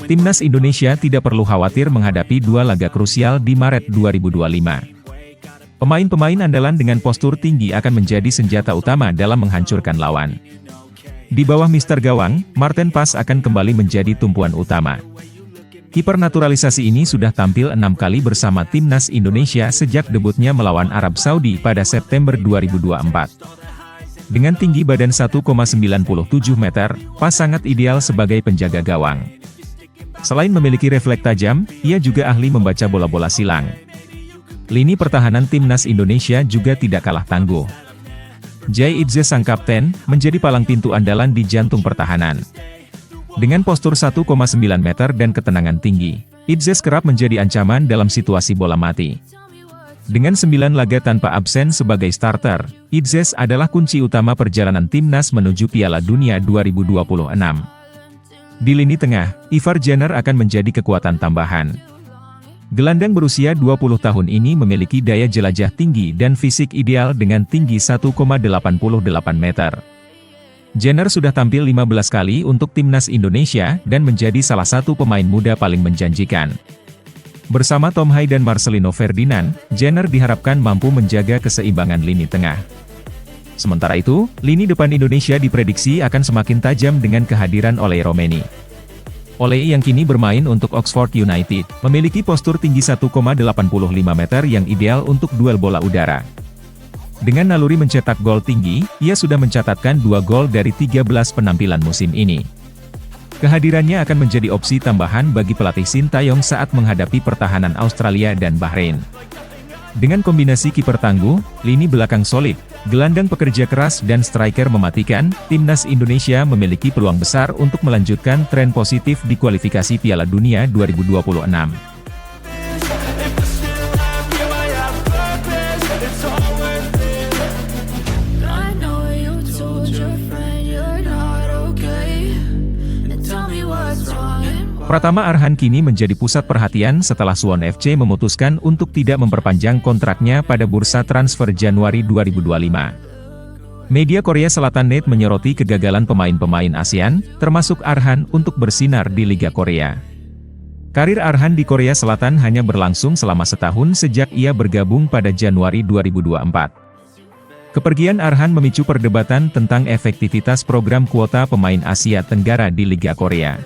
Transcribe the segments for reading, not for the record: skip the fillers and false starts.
Timnas Indonesia tidak perlu khawatir menghadapi dua laga krusial di Maret 2025. Pemain-pemain andalan dengan postur tinggi akan menjadi senjata utama dalam menghancurkan lawan. Di bawah Mister Gawang, Marten Pas akan kembali menjadi tumpuan utama. Kiper naturalisasi ini sudah tampil 6 kali bersama Timnas Indonesia sejak debutnya melawan Arab Saudi pada September 2024. Dengan tinggi badan 1,97 meter, Pas sangat ideal sebagai penjaga gawang. Selain memiliki refleks tajam, ia juga ahli membaca bola-bola silang. Lini pertahanan Timnas Indonesia juga tidak kalah tangguh. Jay Idze sang kapten, menjadi palang pintu andalan di jantung pertahanan. Dengan postur 1,9 meter dan ketenangan tinggi, Idze kerap menjadi ancaman dalam situasi bola mati. Dengan 9 laga tanpa absen sebagai starter, Idze adalah kunci utama perjalanan Timnas menuju Piala Dunia 2026. Di lini tengah, Ivar Jenner akan menjadi kekuatan tambahan. Gelandang berusia 20 tahun ini memiliki daya jelajah tinggi dan fisik ideal dengan tinggi 1,88 meter. Jenner sudah tampil 15 kali untuk Timnas Indonesia dan menjadi salah satu pemain muda paling menjanjikan. Bersama Tom Hai dan Marcelino Ferdinand, Jenner diharapkan mampu menjaga keseimbangan lini tengah. Sementara itu, lini depan Indonesia diprediksi akan semakin tajam dengan kehadiran Oleh Romeni. Oleh yang kini bermain untuk Oxford United, memiliki postur tinggi 1,85 meter yang ideal untuk duel bola udara. Dengan naluri mencetak gol tinggi, ia sudah mencatatkan 2 gol dari 13 penampilan musim ini. Kehadirannya akan menjadi opsi tambahan bagi pelatih Sintayong saat menghadapi pertahanan Australia dan Bahrain. Dengan kombinasi kiper tangguh, lini belakang solid, gelandang pekerja keras dan striker mematikan, Timnas Indonesia memiliki peluang besar untuk melanjutkan tren positif di kualifikasi Piala Dunia 2026. Pratama Arhan kini menjadi pusat perhatian setelah Suwon FC memutuskan untuk tidak memperpanjang kontraknya pada bursa transfer Januari 2025. Media Korea Selatan NET menyoroti kegagalan pemain-pemain ASEAN, termasuk Arhan, untuk bersinar di Liga Korea. Karir Arhan di Korea Selatan hanya berlangsung selama setahun sejak ia bergabung pada Januari 2024. Kepergian Arhan memicu perdebatan tentang efektivitas program kuota pemain Asia Tenggara di Liga Korea.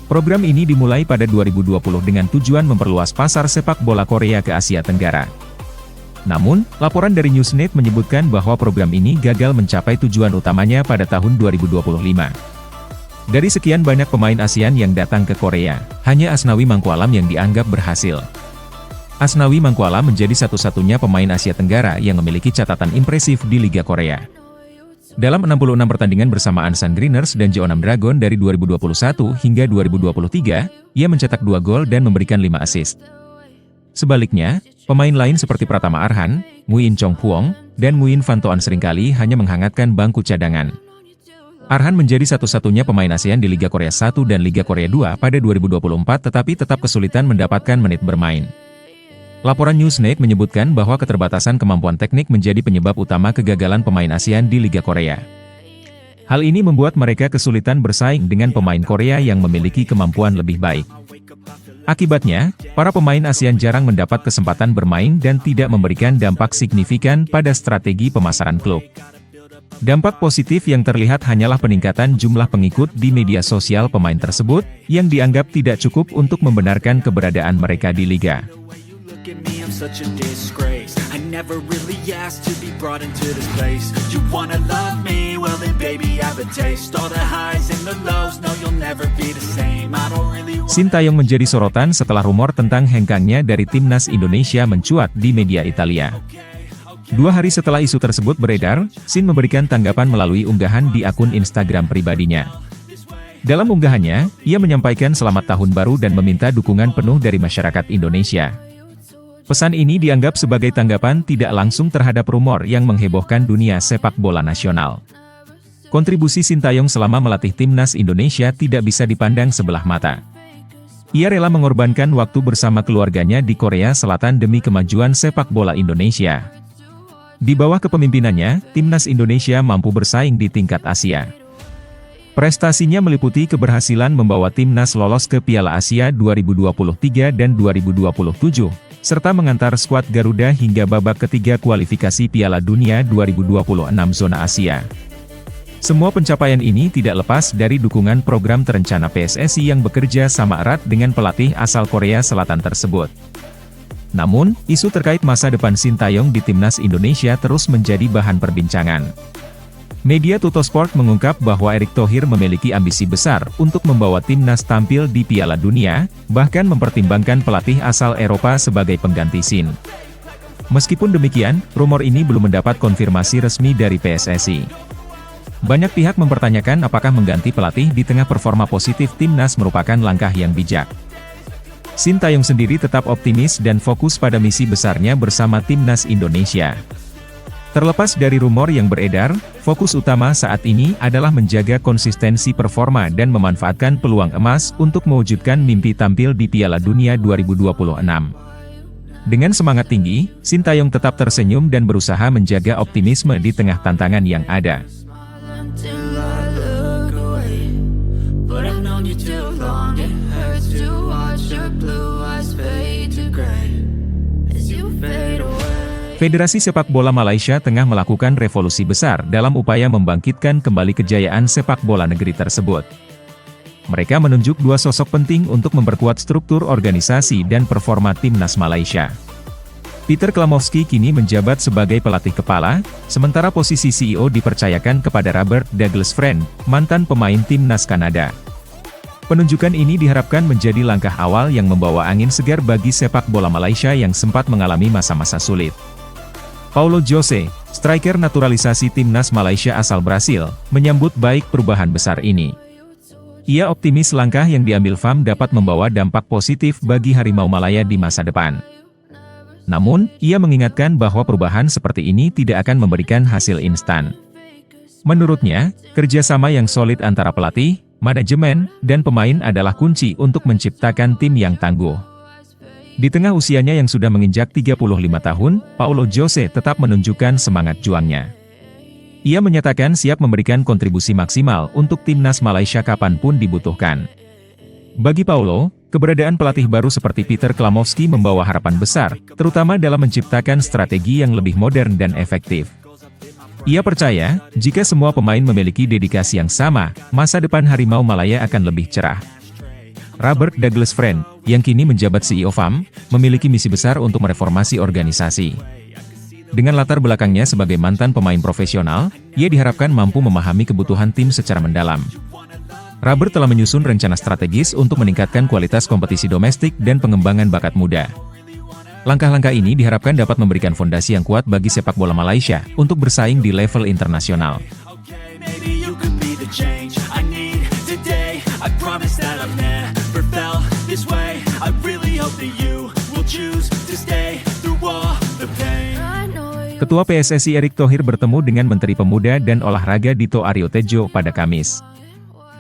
Program ini dimulai pada 2020 dengan tujuan memperluas pasar sepak bola Korea ke Asia Tenggara. Namun, laporan dari Newsnet menyebutkan bahwa program ini gagal mencapai tujuan utamanya pada tahun 2025. Dari sekian banyak pemain ASEAN yang datang ke Korea, hanya Asnawi Mangkualam yang dianggap berhasil. Asnawi Mangkualam menjadi satu-satunya pemain Asia Tenggara yang memiliki catatan impresif di Liga Korea. Dalam 66 pertandingan bersama Ansan Greeners dan Jeonnam Dragon dari 2021 hingga 2023, ia mencetak 2 gol dan memberikan 5 assist. Sebaliknya, pemain lain seperti Pratama Arhan, Nguyen Chong Phuong, dan Nguyen Van Toan seringkali hanya menghangatkan bangku cadangan. Arhan menjadi satu-satunya pemain ASEAN di Liga Korea 1 dan Liga Korea 2 pada 2024 tetapi tetap kesulitan mendapatkan menit bermain. Laporan Newsnet menyebutkan bahwa keterbatasan kemampuan teknik menjadi penyebab utama kegagalan pemain ASEAN di Liga Korea. Hal ini membuat mereka kesulitan bersaing dengan pemain Korea yang memiliki kemampuan lebih baik. Akibatnya, para pemain ASEAN jarang mendapat kesempatan bermain dan tidak memberikan dampak signifikan pada strategi pemasaran klub. Dampak positif yang terlihat hanyalah peningkatan jumlah pengikut di media sosial pemain tersebut, yang dianggap tidak cukup untuk membenarkan keberadaan mereka di liga. Such a disgrace. I never really asked to be brought into this place. You wanna love me? Well then baby I have a taste. All the highs and the lows, no you'll never be the same. I don't really want... Sintayong menjadi sorotan setelah rumor tentang hengkangnya dari Timnas Indonesia mencuat di media Italia. 2 hari setelah isu tersebut beredar, Sin memberikan tanggapan melalui unggahan di akun Instagram pribadinya. Dalam unggahannya, ia menyampaikan selamat tahun baru dan meminta dukungan penuh dari masyarakat Indonesia. Pesan ini dianggap sebagai tanggapan tidak langsung terhadap rumor yang menghebohkan dunia sepak bola nasional. Kontribusi Sintayong selama melatih Timnas Indonesia tidak bisa dipandang sebelah mata. Ia rela mengorbankan waktu bersama keluarganya di Korea Selatan demi kemajuan sepak bola Indonesia. Di bawah kepemimpinannya, timnas Indonesia mampu bersaing di tingkat Asia. Prestasinya meliputi keberhasilan membawa timnas lolos ke Piala Asia 2023 dan 2027, serta mengantar skuad Garuda hingga babak ketiga kualifikasi Piala Dunia 2026 zona Asia. Semua pencapaian ini tidak lepas dari dukungan program terencana PSSI yang bekerja sama erat dengan pelatih asal Korea Selatan tersebut. Namun, isu terkait masa depan Sintayong di timnas Indonesia terus menjadi bahan perbincangan. Media Tuttosport mengungkap bahwa Erick Thohir memiliki ambisi besar untuk membawa timnas tampil di Piala Dunia, bahkan mempertimbangkan pelatih asal Eropa sebagai pengganti Sin. Meskipun demikian, rumor ini belum mendapat konfirmasi resmi dari PSSI. Banyak pihak mempertanyakan apakah mengganti pelatih di tengah performa positif timnas merupakan langkah yang bijak. Sintayong sendiri tetap optimis dan fokus pada misi besarnya bersama timnas Indonesia. Terlepas dari rumor yang beredar, fokus utama saat ini adalah menjaga konsistensi performa dan memanfaatkan peluang emas untuk mewujudkan mimpi tampil di Piala Dunia 2026. Dengan semangat tinggi, Sintayong tetap tersenyum dan berusaha menjaga optimisme di tengah tantangan yang ada. Federasi Sepak Bola Malaysia tengah melakukan revolusi besar dalam upaya membangkitkan kembali kejayaan sepak bola negeri tersebut. Mereka menunjuk dua sosok penting untuk memperkuat struktur organisasi dan performa timnas Malaysia. Peter Klamovski kini menjabat sebagai pelatih kepala, sementara posisi CEO dipercayakan kepada Robert Douglas Friend, mantan pemain timnas Kanada. Penunjukan ini diharapkan menjadi langkah awal yang membawa angin segar bagi sepak bola Malaysia yang sempat mengalami masa-masa sulit. Paulo Jose, striker naturalisasi timnas Malaysia asal Brasil, menyambut baik perubahan besar ini. Ia optimis langkah yang diambil FAM dapat membawa dampak positif bagi Harimau Malaya di masa depan. Namun, ia mengingatkan bahwa perubahan seperti ini tidak akan memberikan hasil instan. Menurutnya, kerjasama yang solid antara pelatih, manajemen, dan pemain adalah kunci untuk menciptakan tim yang tangguh. Di tengah usianya yang sudah menginjak 35 tahun, Paulo Jose tetap menunjukkan semangat juangnya. Ia menyatakan siap memberikan kontribusi maksimal untuk timnas Malaysia kapanpun dibutuhkan. Bagi Paulo, keberadaan pelatih baru seperti Peter Klamovski membawa harapan besar, terutama dalam menciptakan strategi yang lebih modern dan efektif. Ia percaya, jika semua pemain memiliki dedikasi yang sama, masa depan Harimau Malaya akan lebih cerah. Robert Douglas Friend, yang kini menjabat CEO FAM, memiliki misi besar untuk mereformasi organisasi. Dengan latar belakangnya sebagai mantan pemain profesional, ia diharapkan mampu memahami kebutuhan tim secara mendalam. Robert telah menyusun rencana strategis untuk meningkatkan kualitas kompetisi domestik dan pengembangan bakat muda. Langkah-langkah ini diharapkan dapat memberikan fondasi yang kuat bagi sepak bola Malaysia untuk bersaing di level internasional. Ketua PSSI Erick Thohir bertemu dengan Menteri Pemuda dan Olahraga Dito Aryo Tejo pada Kamis.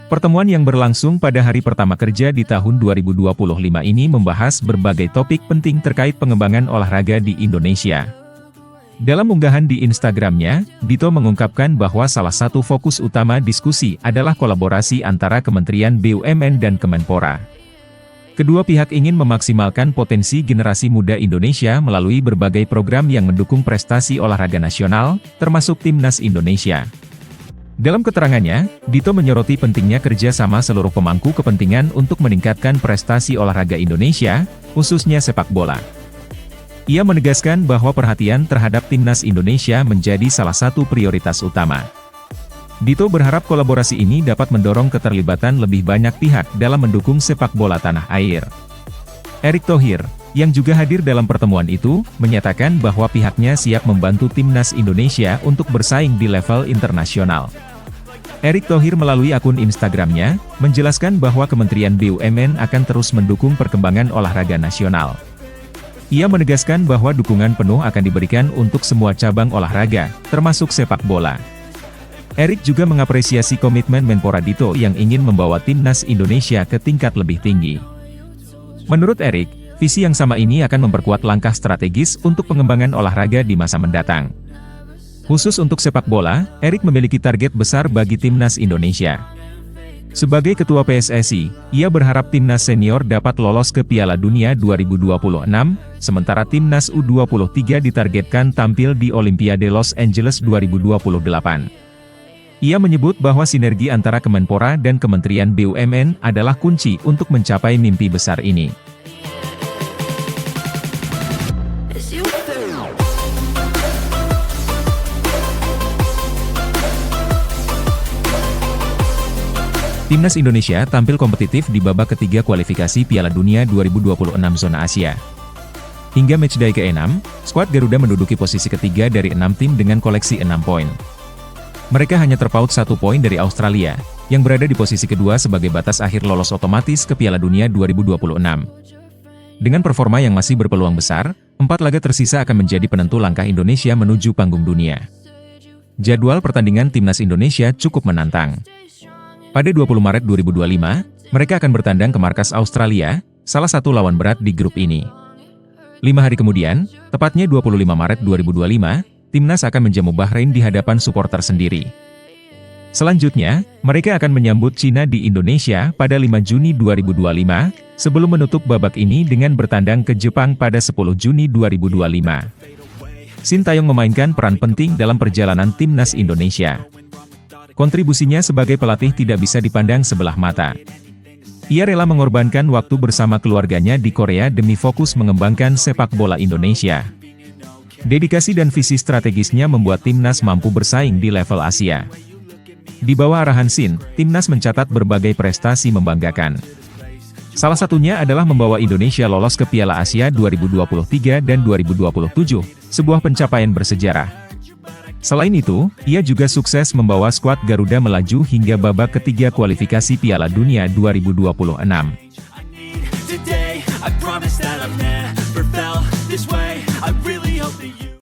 Pertemuan yang berlangsung pada hari pertama kerja di tahun 2025 ini membahas berbagai topik penting terkait pengembangan olahraga di Indonesia. Dalam unggahan di Instagramnya, Dito mengungkapkan bahwa salah satu fokus utama diskusi adalah kolaborasi antara Kementerian BUMN dan Kemenpora. Kedua pihak ingin memaksimalkan potensi generasi muda Indonesia melalui berbagai program yang mendukung prestasi olahraga nasional, termasuk Timnas Indonesia. Dalam keterangannya, Dito menyoroti pentingnya kerjasama seluruh pemangku kepentingan untuk meningkatkan prestasi olahraga Indonesia, khususnya sepak bola. Ia menegaskan bahwa perhatian terhadap Timnas Indonesia menjadi salah satu prioritas utama. Dito berharap kolaborasi ini dapat mendorong keterlibatan lebih banyak pihak dalam mendukung sepak bola tanah air. Erick Thohir, yang juga hadir dalam pertemuan itu, menyatakan bahwa pihaknya siap membantu Timnas Indonesia untuk bersaing di level internasional. Erick Thohir melalui akun Instagramnya, menjelaskan bahwa Kementerian BUMN akan terus mendukung perkembangan olahraga nasional. Ia menegaskan bahwa dukungan penuh akan diberikan untuk semua cabang olahraga, termasuk sepak bola. Erick juga mengapresiasi komitmen Menpora Dito yang ingin membawa Timnas Indonesia ke tingkat lebih tinggi. Menurut Erick, visi yang sama ini akan memperkuat langkah strategis untuk pengembangan olahraga di masa mendatang. Khusus untuk sepak bola, Erik memiliki target besar bagi timnas Indonesia. Sebagai ketua PSSI, ia berharap timnas senior dapat lolos ke Piala Dunia 2026, sementara timnas U23 ditargetkan tampil di Olimpiade Los Angeles 2028. Ia menyebut bahwa sinergi antara Kemenpora dan Kementerian BUMN adalah kunci untuk mencapai mimpi besar ini. Timnas Indonesia tampil kompetitif di babak ketiga kualifikasi Piala Dunia 2026 zona Asia. Hingga matchday ke-6, skuad Garuda menduduki posisi ketiga dari 6 tim dengan koleksi 6 poin. Mereka hanya terpaut 1 poin dari Australia, yang berada di posisi kedua sebagai batas akhir lolos otomatis ke Piala Dunia 2026. Dengan performa yang masih berpeluang besar, 4 laga tersisa akan menjadi penentu langkah Indonesia menuju panggung dunia. Jadwal pertandingan timnas Indonesia cukup menantang. Pada 20 Maret 2025, mereka akan bertandang ke markas Australia, salah satu lawan berat di grup ini. 5 hari kemudian, tepatnya 25 Maret 2025, timnas akan menjamu Bahrain di hadapan supporter sendiri. Selanjutnya, mereka akan menyambut Cina di Indonesia pada 5 Juni 2025, sebelum menutup babak ini dengan bertandang ke Jepang pada 10 Juni 2025. Sintayong memainkan peran penting dalam perjalanan timnas Indonesia. Kontribusinya sebagai pelatih tidak bisa dipandang sebelah mata. Ia rela mengorbankan waktu bersama keluarganya di Korea demi fokus mengembangkan sepak bola Indonesia. Dedikasi dan visi strategisnya membuat timnas mampu bersaing di level Asia. Di bawah arahan Sin, timnas mencatat berbagai prestasi membanggakan. Salah satunya adalah membawa Indonesia lolos ke Piala Asia 2023 dan 2027, sebuah pencapaian bersejarah. Selain itu, ia juga sukses membawa skuad Garuda melaju hingga babak ketiga kualifikasi Piala Dunia 2026.